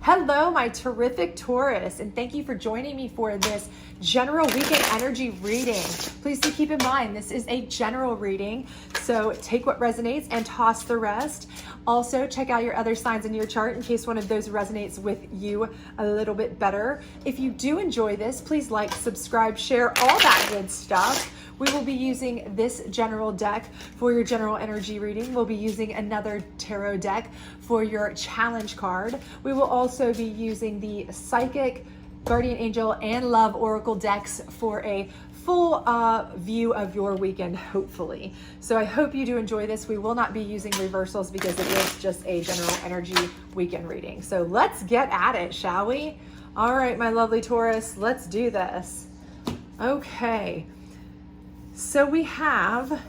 Hello, my terrific Taurus, and thank you for joining me for this general weekend energy reading. Please do keep in mind, this is a general reading, so take what resonates and toss the rest. Also, check out your other signs in your chart in case one of those resonates with you a little bit better. If you do enjoy this, please like, subscribe, share, all that good stuff. We will be using this general deck for your general energy reading. We'll be using another tarot deck for your challenge card. We will also be using the Psychic, Guardian Angel, and Love Oracle decks for a full view of your weekend, hopefully. So I hope you do enjoy this. We will not be using reversals because it is just a general energy weekend reading. So let's get at it, shall we? All right, my lovely Taurus, let's do this. Okay. So we have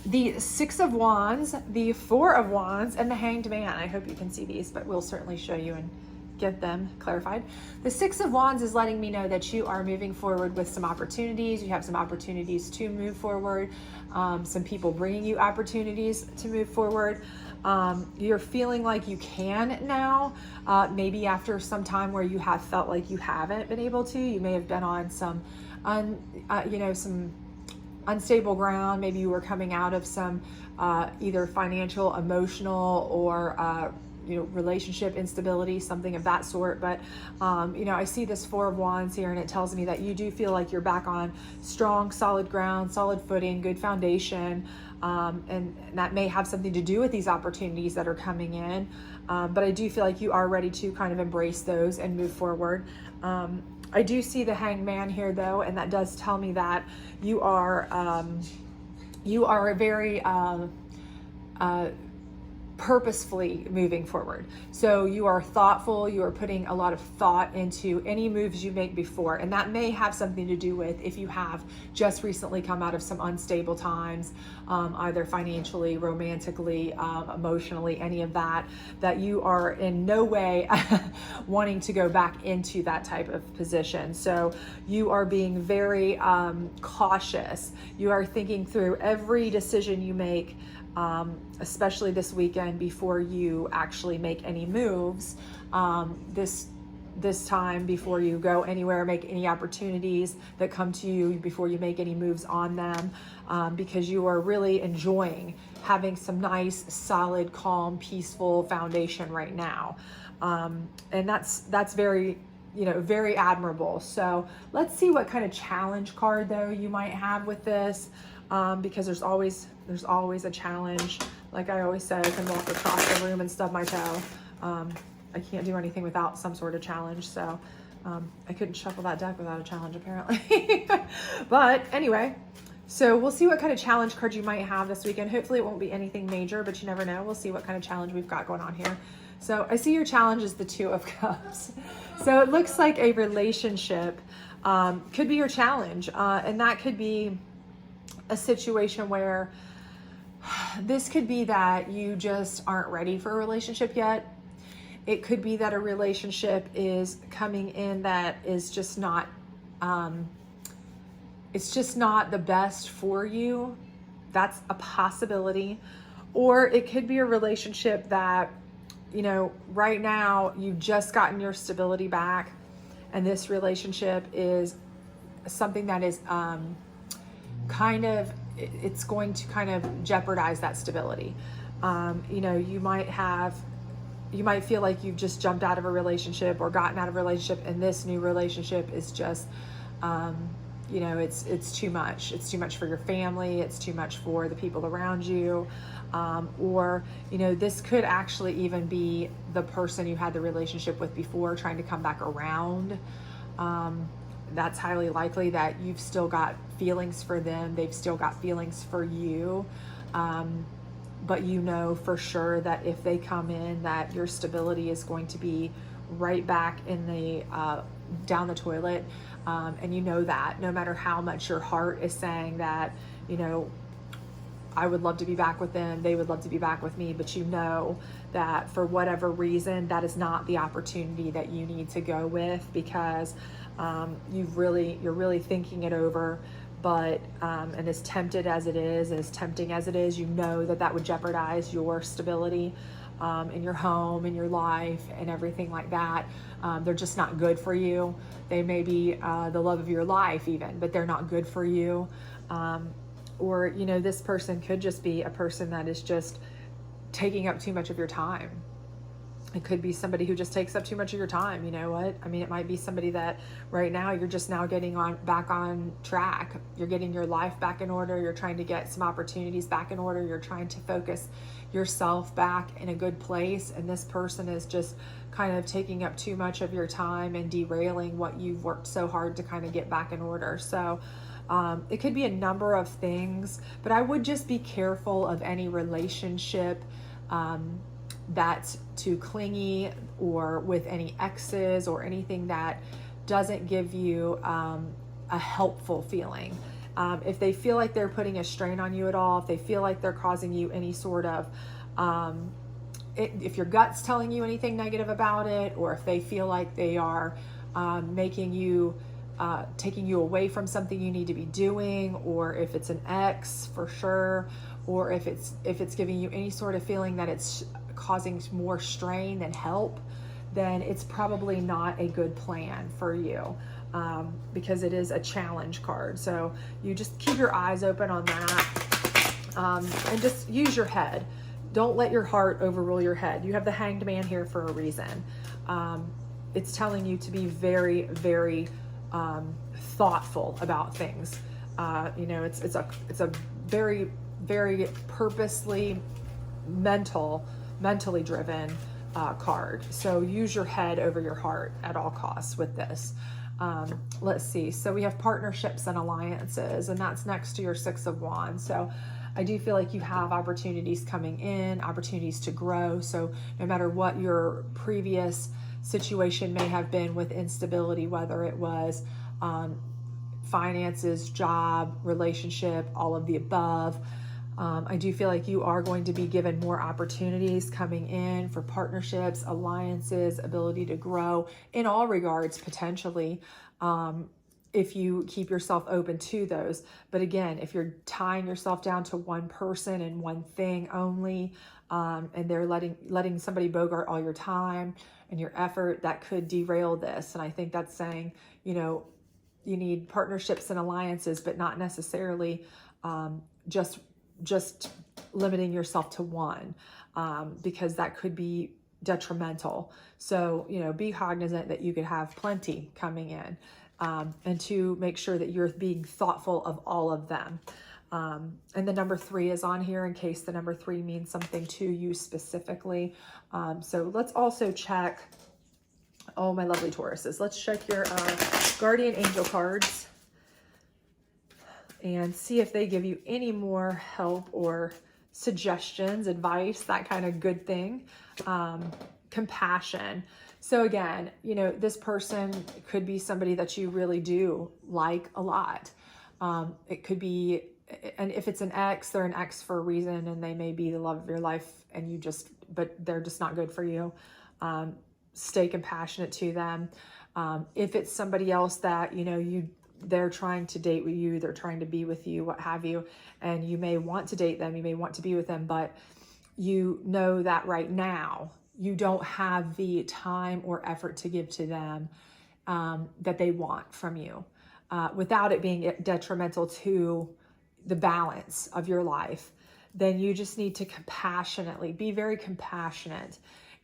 the Six of Wands, the Four of Wands, and the Hanged Man. I hope you can see these, but we'll certainly show you and get them clarified. The Six of Wands is letting me know that you are moving forward with some opportunities. You have some opportunities to move forward. Some people bringing you opportunities to move forward. You're feeling like you can now, maybe after some time where you have felt like you haven't been able to. You may have been on some some unstable ground. Maybe you were coming out of some either financial, emotional, or relationship instability, something of that sort. But I see this Four of Wands here, and it tells me that you do feel like you're back on strong, solid ground, solid footing, good foundation. And that may have something to do with these opportunities that are coming in. But I do feel like you are ready to kind of embrace those and move forward. I do see the Hanged Man here, though, and that does tell me that you are a very purposefully moving forward. So you are thoughtful, you are putting a lot of thought into any moves you make before, and that may have something to do with if you have just recently come out of some unstable times, either financially, romantically, emotionally, any of that you are in no way wanting to go back into that type of position. So you are being very cautious. You are thinking through every decision you make, especially this weekend before you actually make any moves, this time before you go anywhere, make any opportunities that come to you, before you make any moves on them, because you are really enjoying having some nice, solid, calm, peaceful foundation right now. And that's very, very admirable. So let's see what kind of challenge card, though, you might have with this. Because there's always a challenge. Like I always say, I can walk across the room and stub my toe. I can't do anything without some sort of challenge. So I couldn't shuffle that deck without a challenge, apparently. But anyway, so we'll see what kind of challenge card you might have this weekend. Hopefully it won't be anything major, but you never know. We'll see what kind of challenge we've got going on here. So I see your challenge is the Two of Cups. So it looks like a relationship could be your challenge. And that could be a situation where this could be that you just aren't ready for a relationship yet. It could be that a relationship is coming in that is just not, it's just not the best for you. That's a possibility. Or it could be a relationship that, right now you've just gotten your stability back, and this relationship is something that is, it's going to kind of jeopardize that stability. You might feel like you've just jumped out of a relationship or gotten out of a relationship, and this new relationship is just, it's too much. It's too much for your family. It's too much for the people around you. Or this could actually even be the person you had the relationship with before trying to come back around. That's highly likely that you've still got feelings for them. They've still got feelings for you. But for sure that if they come in, that your stability is going to be right back in the down the toilet. And that no matter how much your heart is saying that, I would love to be back with them, they would love to be back with me, but that for whatever reason, that is not the opportunity that you need to go with, because you're really thinking it over. But and as tempting as it is, that would jeopardize your stability. in your home, in your life, and everything like that. They're just not good for you. They may be the love of your life even, but they're not good for you. Or, you know, this person could just be a person that is just taking up too much of your time. It could be somebody who just takes up too much of your time. You know what? I mean, it might be somebody that right now you're just now getting back on track. You're getting your life back in order. You're trying to get some opportunities back in order. You're trying to focus yourself back in a good place. And this person is just kind of taking up too much of your time and derailing what you've worked so hard to kind of get back in order. So it could be a number of things, but I would just be careful of any relationship that's too clingy, or with any exes or anything that doesn't give you a helpful feeling. If they feel like they're putting a strain on you at all, if they feel like they're causing you any sort of, if your gut's telling you anything negative about it, or if they feel like they are making you, taking you away from something you need to be doing, or if it's an ex for sure, or if it's giving you any sort of feeling that it's causing more strain than help, then it's probably not a good plan for you, because it is a challenge card. So you just keep your eyes open on that, and just use your head. Don't let your heart overrule your head. You have the Hanged Man here for a reason. It's telling you to be very, very thoughtful about things. You know, it's a very, very purposely mentally driven card. So use your head over your heart at all costs with this. Let's see. So we have partnerships and alliances, and that's next to your Six of Wands. So I do feel like you have opportunities coming in, opportunities to grow. So no matter what your previous situation may have been with instability, whether it was finances, job, relationship, all of the above, I do feel like you are going to be given more opportunities coming in for partnerships, alliances, ability to grow in all regards, potentially, if you keep yourself open to those. But again, if you're tying yourself down to one person and one thing only, and they're letting somebody bogart all your time and your effort, that could derail this. And I think that's saying, you know, you need partnerships and alliances, but not necessarily just limiting yourself to one, because that could be detrimental. So, you know, be cognizant that you could have plenty coming in, and to make sure that you're being thoughtful of all of them. And the number 3 is on here in case the number 3 means something to you specifically. So let's also check, oh, my lovely Tauruses, let's check your guardian angel cards and see if they give you any more help or suggestions, advice, that kind of good thing. Compassion. So again, you know, this person could be somebody that you really do like a lot. It could be, and if it's an ex, they're an ex for a reason, and they may be the love of your life, and but they're just not good for you. Stay compassionate to them. If it's somebody else that, you know, they're trying to date with you, they're trying to be with you, what have you, and you may want to date them, you may want to be with them, but you know that right now you don't have the time or effort to give to them that they want from you, without it being detrimental to the balance of your life. Then you just need to compassionately, be very compassionate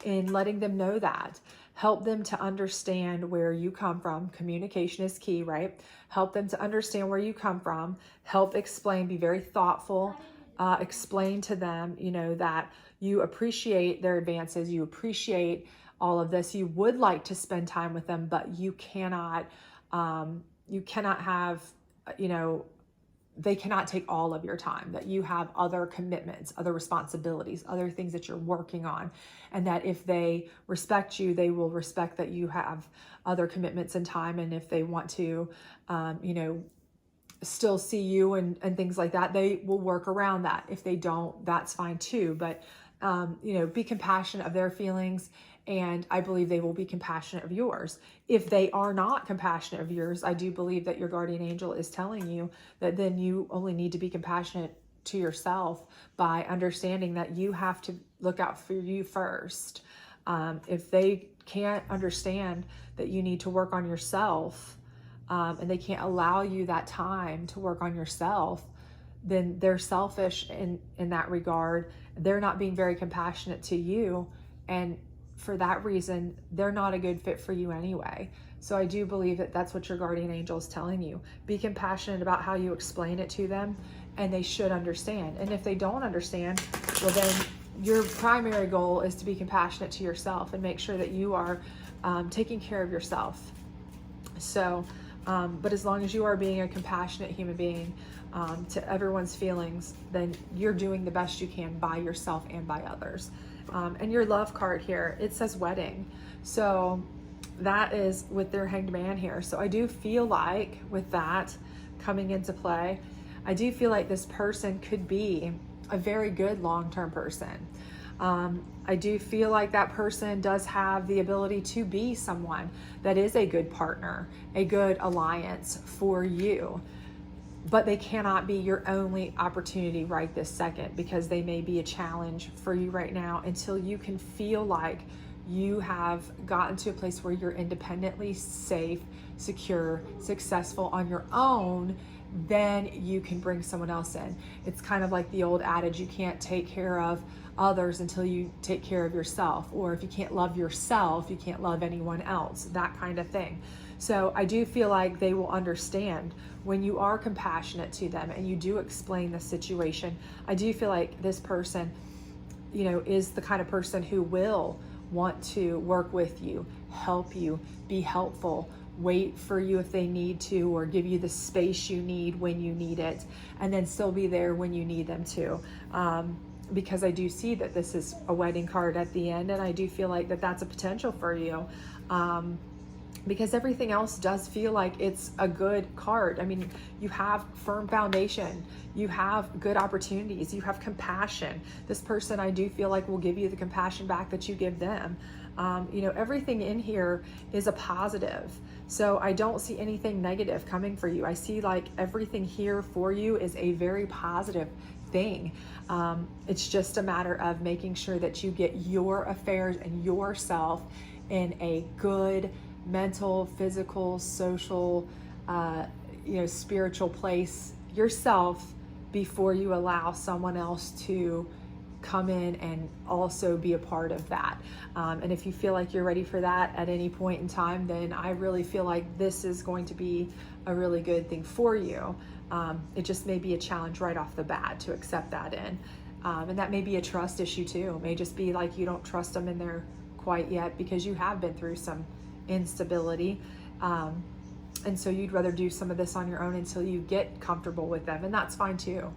in letting them know that. Help them to understand where you come from. Communication is key, right? Help them to understand where you come from. Help explain, be very thoughtful. Explain to them, you know, that you appreciate their advances. You appreciate all of this. You would like to spend time with them, but you cannot have, you know, they cannot take all of your time, that you have other commitments, other responsibilities, other things that you're working on. And that if they respect you, they will respect that you have other commitments and time. And if they want to, you know, still see you and things like that, they will work around that. If they don't, that's fine too. But, you know, be compassionate of their feelings, and I believe they will be compassionate of yours. If they are not compassionate of yours, I do believe that your guardian angel is telling you that then you only need to be compassionate to yourself by understanding that you have to look out for you first. If they can't understand that you need to work on yourself, and they can't allow you that time to work on yourself, then they're selfish in that regard. They're not being very compassionate to you. And for that reason, they're not a good fit for you anyway. So I do believe that that's what your guardian angel is telling you. Be compassionate about how you explain it to them, and they should understand. And if they don't understand, well, then your primary goal is to be compassionate to yourself and make sure that you are taking care of yourself. So, but as long as you are being a compassionate human being to everyone's feelings, then you're doing the best you can by yourself and by others. And your love card here, it says wedding. So that is with their hanged man here. So I do feel like with that coming into play, I do feel like this person could be a very good long-term person. I do feel like that person does have the ability to be someone that is a good partner, a good alliance for you, but they cannot be your only opportunity right this second, because they may be a challenge for you right now until you can feel like you have gotten to a place where you're independently safe, secure, successful on your own. Then you can bring someone else in. It's kind of like the old adage, you can't take care of others until you take care of yourself, or if you can't love yourself, you can't love anyone else, that kind of thing. So I do feel like they will understand when you are compassionate to them and you do explain the situation. I do feel like this person, is the kind of person who will want to work with you, help you, be helpful, wait for you if they need to, or give you the space you need when you need it, and then still be there when you need them to. Because I do see that this is a wedding card at the end, and I do feel like that's a potential for you. Because everything else does feel like it's a good card. I mean, you have firm foundation, you have good opportunities, you have compassion. This person, I do feel like, will give you the compassion back that you give them. Everything in here is a positive. So I don't see anything negative coming for you. I see like everything here for you is a very positive thing. It's just a matter of making sure that you get your affairs and yourself in a good mental, physical, social, spiritual place yourself before you allow someone else to come in and also be a part of that. And if you feel like you're ready for that at any point in time, then I really feel like this is going to be a really good thing for you. It just may be a challenge right off the bat to accept that in. And that may be a trust issue too. It may just be like you don't trust them in there quite yet because you have been through some instability. And so you'd rather do some of this on your own until you get comfortable with them, and that's fine too.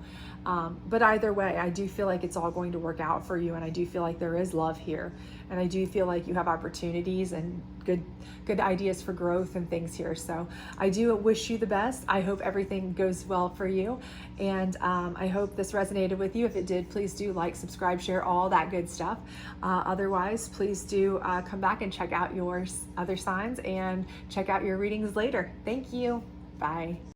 But either way, I do feel like it's all going to work out for you, and I do feel like there is love here, and I do feel like you have opportunities and good ideas for growth and things here. So I do wish you the best. I hope everything goes well for you, and I hope this resonated with you. If it did, please do like, subscribe, share, all that good stuff. Otherwise, please do come back and check out your other signs and check out your readings later. Thank you. Bye.